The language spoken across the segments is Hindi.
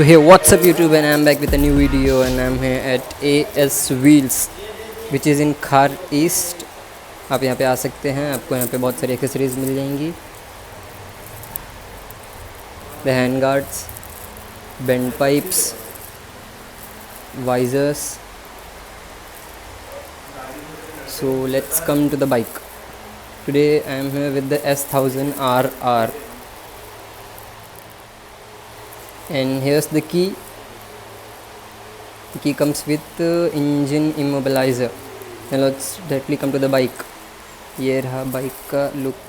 Hey, what's up YouTube, and I'm back with a new video, and I'm here at AS Wheels which is in Khar East. आप यहाँ पे आ सकते हैं, आपको यहाँ पे बहुत सारी एक्सेसरीज मिल जाएंगी, the hand guards, bend pipes, visors. So let's come to the bike. Today I am here with the S1000 RR. And here's the key. The key comes with engine immobilizer. Now let's directly come to the bike. ये रहा बाइक का look.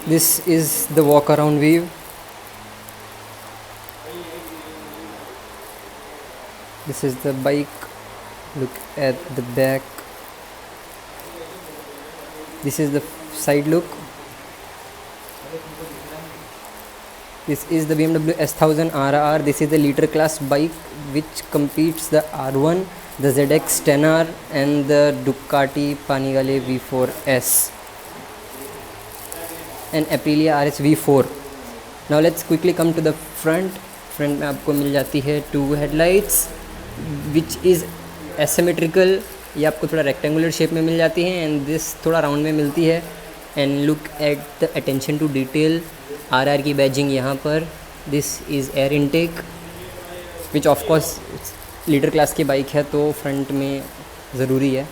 This is the walk around view. This is the bike. Look at the back. This is the side look. This is the BMW S1000 RR. This is the liter class bike which competes the R1, the ZX 10R and the Ducati Panigale V4S and Aprilia RS V4. Now let's quickly come to the front. Front में आपको मिल जाती है 2 headlights which is asymmetrical. ये आपको थोड़ा रेक्टेंगुलर शेप में मिल जाती है एंड दिस थोड़ा राउंड में मिलती है. And look at the attention to detail. RR की बैजिंग यहाँ पर. This is air intake which of course litre class की बाइक है तो फ्रंट में ज़रूरी है.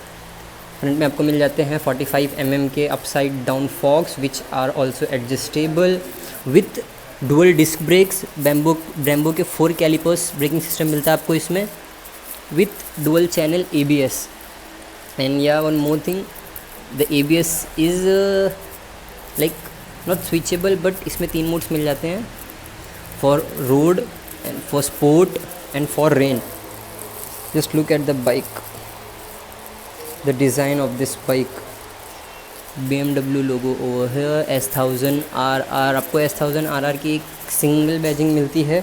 फ्रंट में आपको मिल जाते हैं 45 mm के upside down forks which are also adjustable with dual disc brakes. Brembo के 4 कैलिपर्स ब्रेकिंग सिस्टम मिलता है आपको इसमें with dual channel ABS. And yeah, one more thing, the ABS is like not switchable but इसमें 3 मोड्स मिल जाते हैं, for road and for sport and for rain. Just look at the bike, the design of this bike. BMW logo over here. S1000 RR. आपको S1000 RR की एक सिंगल बैजिंग मिलती है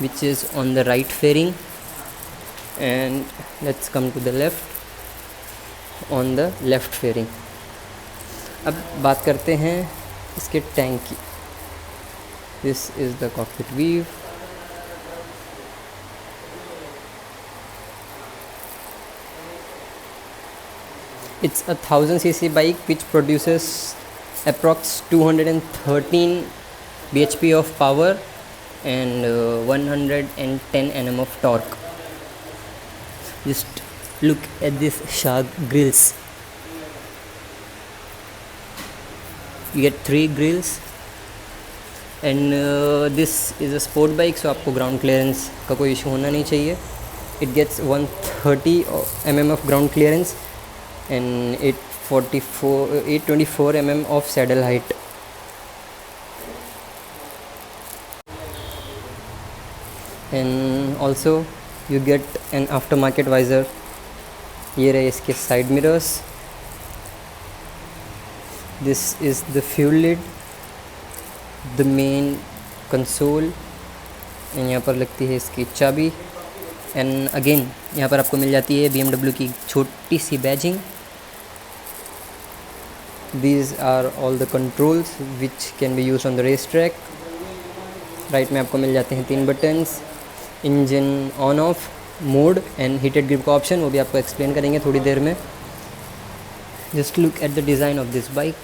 which is on the right fairing. And let's come to the left. On the left fairing. अब बात करते हैं इसके टैंक की. This is the cockpit view. It's a 1000cc bike which produces approx 213 bhp of power and 110 Nm of torque. Just look at this shark grills. You get 3 grills and this is a sport bike so आपको ground clearance का कोई issue होना नहीं चाहिए. It gets 130 mm of ground clearance and 824 mm of saddle height. And also you get an aftermarket visor. ये रहे इसके side mirrors. This is the fuel lid, the main console and यहाँ पर लगती है इसकी चाबी. and again यहाँ पर आपको मिल जाती है BMW की छोटी सी badging. These are all the controls which can be used on the race track. Right में आपको मिल जाते हैं 3 buttons. Engine on off, mode and heated grip का ऑप्शन, वो भी आपको एक्सप्लेन करेंगे थोड़ी देर में. Just look at the design of this bike.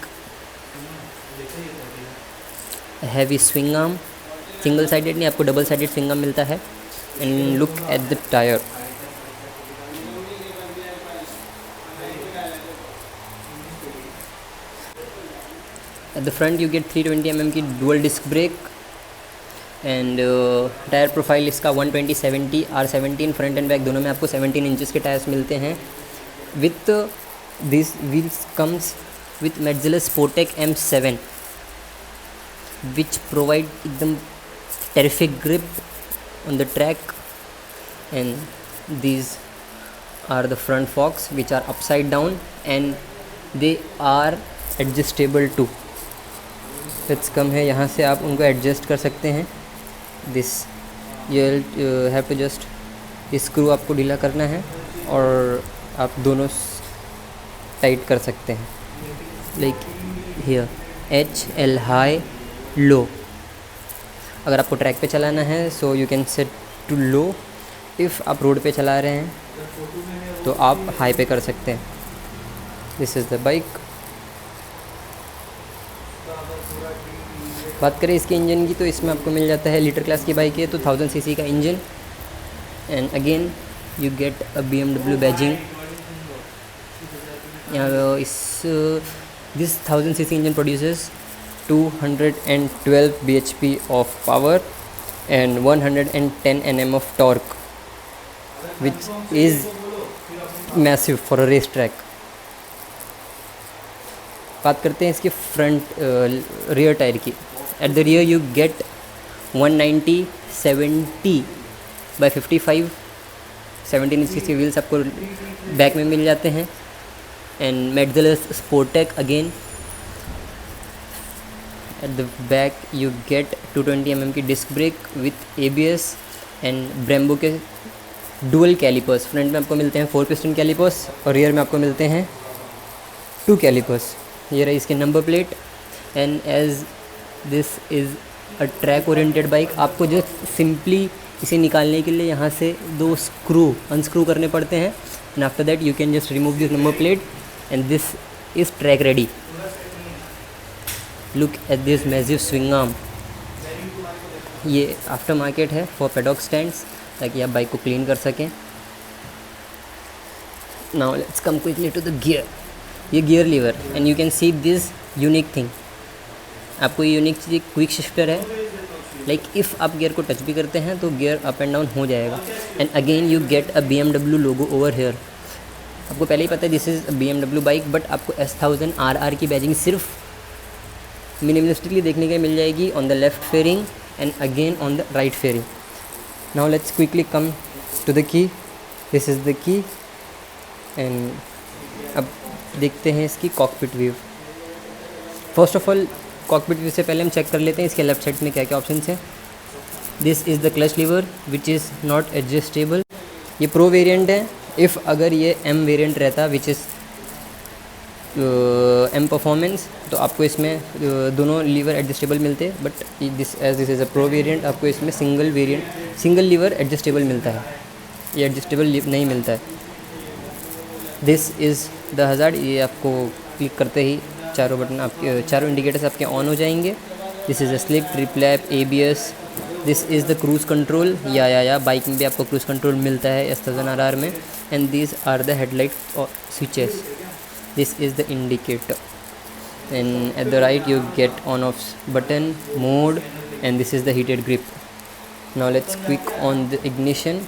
Heavy swing arm, single sided नहीं, आपको डबल साइडेड स्विंग आर्म मिलता है. And look at the tyre. At the front you get 320 mm की dual disc brake. And tyre profile इसका 120/70 R17 फ्रंट एंड बैक दोनों में आपको 17 इंचेस के टायर्स मिलते हैं. With this wheels comes with Metzeler Sportec M7 which provide एकदम terrific grip on the track. And these are the front forks which are upside down and they are adjustable too. Let's come है, यहाँ से आप उनको एडजस्ट कर सकते हैं. This you have to just screw आपको ढीला करना है और आप दोनों टाइट कर सकते हैं like here. HL high low. अगर आपको ट्रैक पे चलाना है so you can set to low. If आप रोड पे चला रहे हैं तो आप हाई पे कर सकते हैं। This is the bike. बात करें इसके इंजन की तो इसमें आपको मिल जाता है, लीटर क्लास की बाइक है तो 1000 सीसी का engine. And again you get a BMW badging. यहाँ इस this 1000 CC engine produces 212 bhp of power and 110 Nm of torque, which is massive for a race track. बात करते हैं इसके फ्रंट रियर टायर की। At the rear you get 190/70 17 inch के व्हील्स आपको बैक में मिल जाते हैं। And Metzeler Sportec again. At the back you get 220 mm की disc brake with ABS and Brembo के डुअल कैलिपर्स। फ्रंट में आपको मिलते हैं 4 पिस्टन कैलिपर्स और रियर में आपको मिलते हैं 2 कैलिपर्स। ये रही इसकी number plate. And as this is a track oriented bike, आपको जो सिंपली इसे निकालने के लिए यहाँ से 2 स्क्रू अनस्क्रू करने पड़ते हैं। And after that you can just remove this number plate and this is track ready. Look at this massive swing arm. ये आफ्टर मार्केट है फॉर पेडॉक स्टैंड्स, ताकि आप बाइक को क्लीन कर सकें। Now let's come quickly to the gear. ये gear lever and you can see this unique thing. आपको ये यूनिक चीज़ क्विक शिफ्टर है। लाइक इफ़ आप गियर को टच भी करते हैं तो गियर अप एंड डाउन हो जाएगा। And again you get a BMW logo over here. आपको पहले ही पता है this is BMW bike, but आपको S1000 RR की बैजिंग सिर्फ मिनिमलिस्टिकली देखने के मिल जाएगी on the left fairing and again on the right fairing. Now let's quickly come to the key. This is the key. And अब देखते हैं इसकी cockpit view. First of all cockpit view से पहले हम चेक कर लेते हैं इसके लेफ्ट साइड में क्या क्या ऑप्शंस हैं। This is the clutch lever which is not adjustable. ये प्रो वेरिएंट है। इफ़ अगर ये M वेरिएंट रहता विच इज़ M परफॉर्मेंस तो आपको इसमें दोनों लीवर एडजस्टेबल मिलते, but this is a pro variant आपको इसमें सिंगल लीवर एडजस्टेबल मिलता है, ये एडजस्टेबल नहीं मिलता है। This is the hazard. ये आपको क्लिक करते ही चारों बटन आपके चारों इंडिकेटर्स आपके ऑन हो जाएंगे। This is a slick, trip lap, ABS। This is the cruise control. या बाइक में भी आपको क्रूज़ कंट्रोल मिलता है S1000 RR में। And these are the headlight switches. This is the indicator. And at the right you get on off button, mode, and this is the heated grip. Now let's quick on the ignition.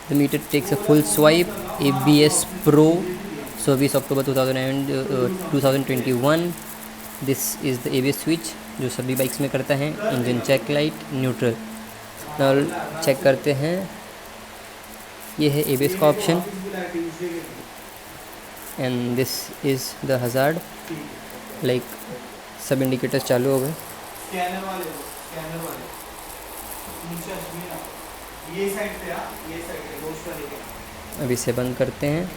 The meter takes a full swipe. ABS Pro, 24 October 2021। This is the ABS switch जो सभी बाइक्स में करता है। Engine check light, neutral. Now check करते हैं। ये है ABS का ऑप्शन। And this is the hazard. Like सब इंडिकेटर्स चालू हो गए। अब इसे बंद करते हैं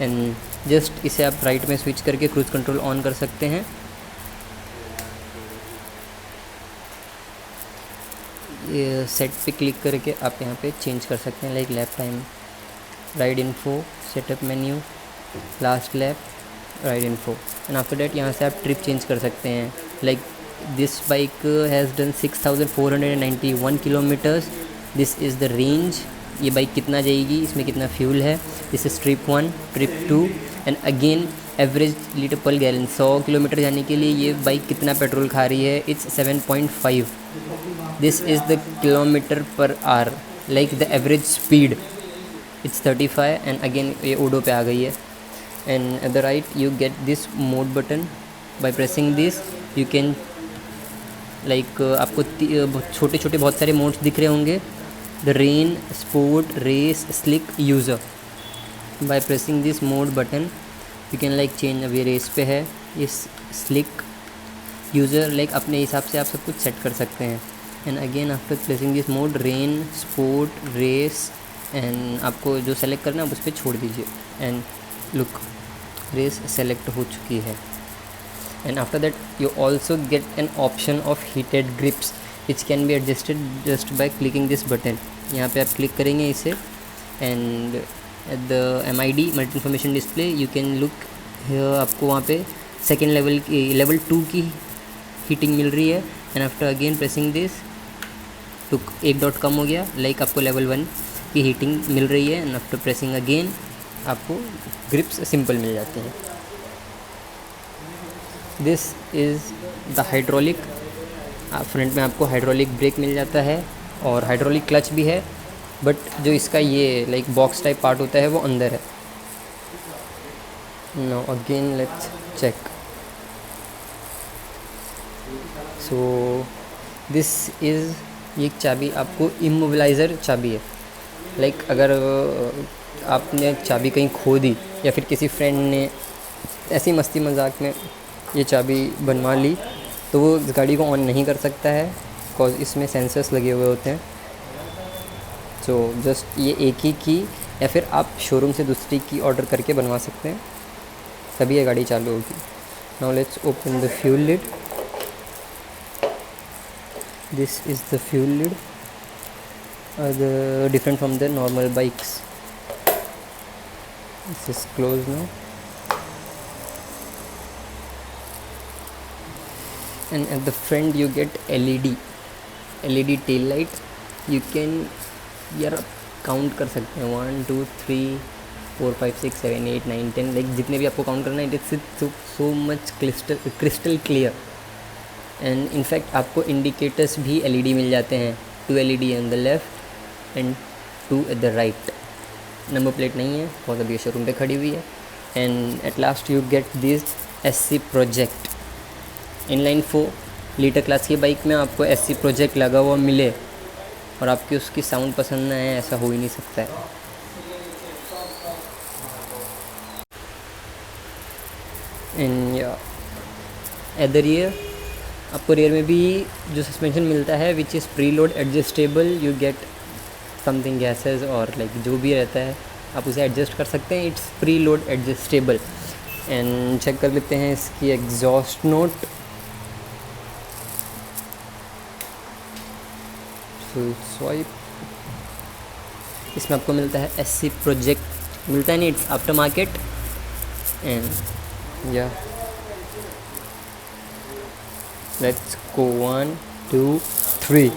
एंड जस्ट इसे आप राइट में स्विच करके क्रूज़ कंट्रोल ऑन कर सकते हैं। ये सेट पे क्लिक करके आप यहाँ पे चेंज कर सकते हैं, like lap time, ride info, setup menu, last lap, ride info. And after that यहाँ से आप ट्रिप चेंज कर सकते हैं। Like this bike has done 6491 kilometres. This is the range. ये बाइक कितना जाएगी, इसमें कितना फ्यूल है। This is trip 1, trip 2 and again average litre पर गैलन। 100 किलोमीटर जाने के लिए ये बाइक कितना पेट्रोल खा रही है, it's 7.5। This is the kilometre per hour, like the average speed it's 35। And again ये ओडो पे आ गई है। And at the right you get this mode button. By pressing this you can like आपको छोटे छोटे बहुत सारे मोड्स दिख रहे होंगे। The rain, sport, race, slick, user. By pressing this mode button you can like change. अभी रेस पे है, इस स्लिक, यूज़र, लाइक अपने हिसाब से आप सब कुछ सेट कर सकते हैं। And again after pressing this mode, rain, sport, race, and आपको जो सेलेक्ट करना है आप उस पर छोड़ दीजिए। एंड लुक ब्रेस सेलेक्ट हो चुकी है। And after that you also get an option of heated grips which can be adjusted just by clicking this button. यहाँ पे आप क्लिक करेंगे इसे and at the MID multi information display you can look, आपको वहाँ पे सेकेंड लेवल की लेवल 2 की हीटिंग मिल रही है। And after again pressing this तो एक डॉट कम हो गया, लाइक आपको लेवल 1 की हीटिंग मिल रही है। एंड आफ्टर प्रेसिंग अगेन आपको ग्रिप्स सिंपल मिल जाते हैं। This is the hydraulic. Front में आपको हाइड्रोलिक ब्रेक मिल जाता है और हाइड्रोलिक क्लच भी है, बट जो इसका ये लाइक बॉक्स टाइप पार्ट होता है वो अंदर है। Now again let's check. So this is, ये चाबी आपको इमोबिलाइज़र चाबी है। लाइक अगर आपने चाबी कहीं खो दी या फिर किसी फ्रेंड ने ऐसी मस्ती मजाक में ये चाबी बनवा ली तो वो इस गाड़ी को ऑन नहीं कर सकता है, बिकॉज इसमें सेंसर्स लगे हुए होते हैं। सो जस्ट ये एक ही की या फिर आप शोरूम से दूसरी की ऑर्डर करके बनवा सकते हैं, तभी ये गाड़ी चालू होगी। Now let's open the fuel lid. This is the fuel lid, different from the normal bikes. This is closed now. And at the front you get LED tail light. You can यार काउंट कर सकते हैं 1 2 3 4 5 6 7 8 9 10, लाइक जितने भी आपको काउंट करना है। It is so much crystal clear. And in fact आपको इंडिकेटर्स भी LED मिल जाते हैं, 2 LED on the left and 2 eight the right. Number plate नहीं है, बहुत अभी शोरूम पे खड़ी हुई है। And at last you get this SC project. Inline 4 litre class की बाइक में आपको SC प्रोजेक्ट लगा हुआ मिले और आपकी उसकी साउंड पसंद ना आए, ऐसा हो ही नहीं सकता है। एंड एट द रियर आपको रियर में भी जो सस्पेंशन मिलता है which is pre load adjustable. You get something gases और लाइक जो भी रहता है आप उसे एडजस्ट कर सकते हैं। It's preload adjustable. And check कर लेते हैं इसकी एग्जॉस्ट नोट। Full swipe. इसमें आपको मिलता है SC प्रोजेक्ट, मिलता है नहीं, इट्स आफ्टर मार्केट। एंड या लेट्स गो 1 2 3।